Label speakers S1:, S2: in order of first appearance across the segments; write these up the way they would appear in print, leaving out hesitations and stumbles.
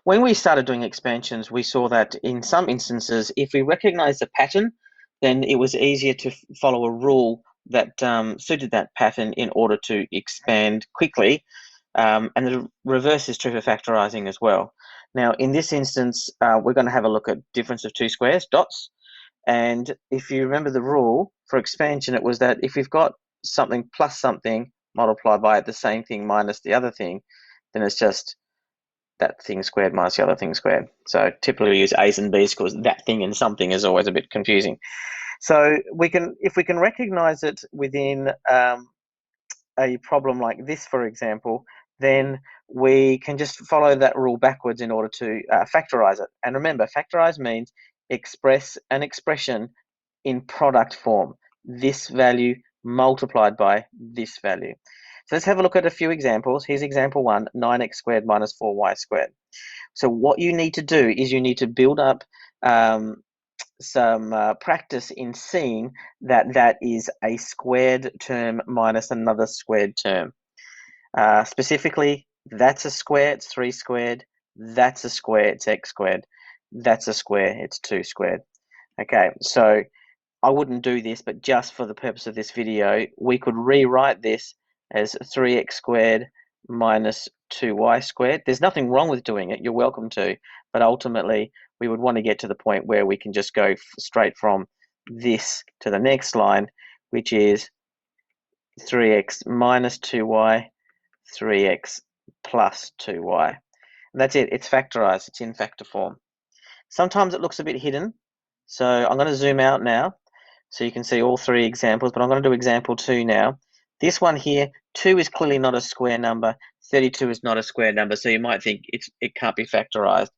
S1: when we started doing expansions, we saw that in some instances, if we recognized a pattern, then it was easier to follow a rule that suited that pattern in order to expand quickly. And the reverse is true for factorizing as well. Now, in this instance, we're going to have a look at difference of two squares, dots. And if you remember the rule for expansion, it was that if you've got something plus something multiplied by the same thing minus the other thing, then it's just that thing squared minus the other thing squared. So typically we use A's and B's because that thing and something is always a bit confusing. So if we can recognize it within a problem like this, for example, then we can just follow that rule backwards in order to factorize it. And remember, factorize means express an expression in product form. This value multiplied by this value. So let's have a look at a few examples. Here's example 1, 9x squared minus 4y squared. So what you need to do is you need to build up some practice in seeing that that is a squared term minus another squared term. Specifically, that's a square, it's 3 squared. That's a square, it's x squared. That's a square, it's 2 squared. Okay, so I wouldn't do this, but just for the purpose of this video, we could rewrite this as 3x squared minus 2y squared. There's nothing wrong with doing it, you're welcome to, but ultimately we would want to get to the point where we can just go straight from this to the next line, which is 3x minus 2y, 3x plus 2y. And that's it, it's factorized, it's in factor form. Sometimes it looks a bit hidden, so I'm going to zoom out now so you can see all 3 examples, but I'm going to do example 2 now. This one here, 2 is clearly not a square number, 32 is not a square number, so you might think it can't be factorized.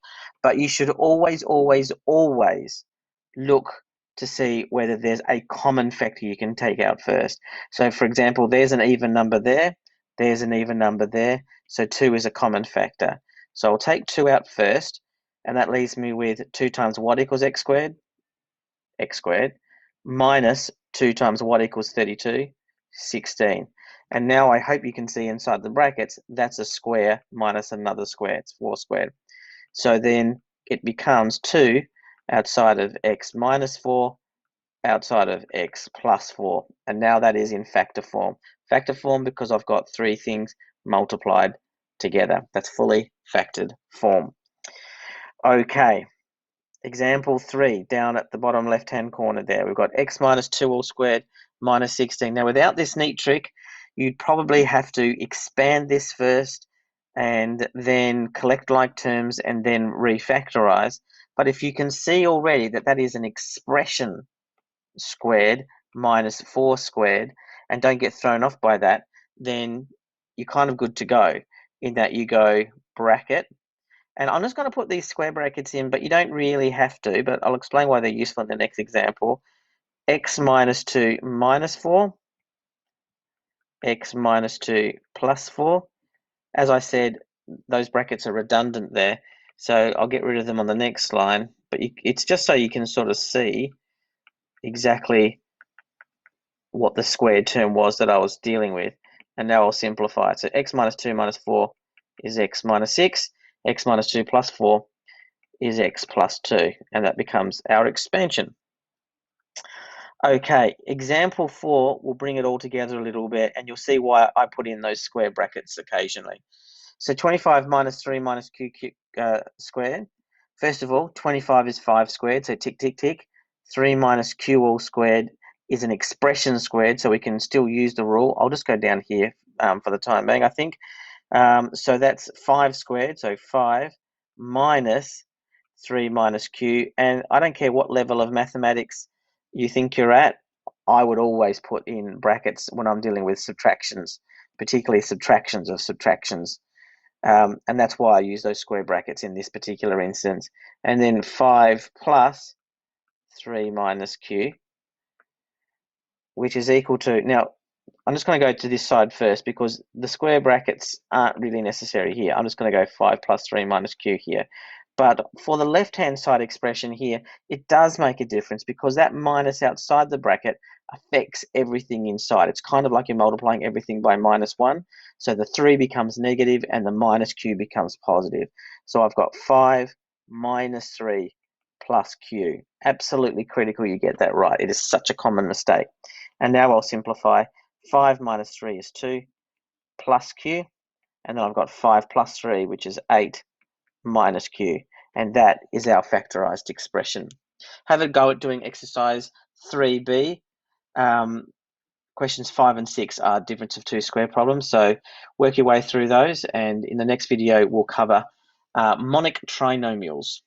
S1: But you should always, always, always look to see whether there's a common factor you can take out first. So for example, there's an even number there, there's an even number there, so 2 is a common factor. So I'll take 2 out first, and that leaves me with 2 times what equals x squared, minus 2 times what equals 32, 16. And now I hope you can see inside the brackets, that's a square minus another square, it's 4 squared. So then it becomes 2 outside of x minus 4, outside of x plus 4. And now that is in factor form. Factor form because I've got 3 things multiplied together. That's fully factored form. Okay. Example 3, down at the bottom left-hand corner there, we've got x minus 2 all squared minus 16. Now, without this neat trick, you'd probably have to expand this first and then collect like terms and then refactorize. But if you can see already that that is an expression squared minus 4 squared, and don't get thrown off by that, then you're kind of good to go in that you go bracket. And I'm just going to put these square brackets in, but you don't really have to, but I'll explain why they're useful in the next example. X minus 2 minus 4, x minus 2 plus 4. As I said, those brackets are redundant there, so I'll get rid of them on the next line, but it's just so you can sort of see exactly what the squared term was that I was dealing with. And now I'll simplify it. So x minus 2 minus 4 is x minus 6. X minus 2 plus 4 is x plus 2, and that becomes our expansion. Okay, example 4 will bring it all together a little bit, and you'll see why I put in those square brackets occasionally. So 25 minus 3 minus q squared. First of all, 25 is 5 squared, so tick, tick, tick. 3 minus q all squared is an expression squared, so we can still use the rule. I'll just go down here for the time being, I think. So that's 5 squared, so 5 minus 3 minus q. And I don't care what level of mathematics you think you're at, I would always put in brackets when I'm dealing with subtractions, particularly subtractions of subtractions. And that's why I use those square brackets in this particular instance. And then 5 plus 3 minus q, which is equal to, now, I'm just going to go to this side first because the square brackets aren't really necessary here. I'm just going to go 5 plus 3 minus q here. But for the left-hand side expression here, it does make a difference because that minus outside the bracket affects everything inside. It's kind of like you're multiplying everything by -1. So the 3 becomes negative and the minus q becomes positive. So I've got 5 minus 3 plus q. Absolutely critical you get that right. It is such a common mistake. And now I'll simplify. 5 minus 3 is 2 plus q. And then I've got 5 plus 3, which is 8 minus q. And that is our factorized expression. Have a go at doing exercise 3b. Questions 5 and 6 are difference of two square problems. So work your way through those. And in the next video, we'll cover monic trinomials.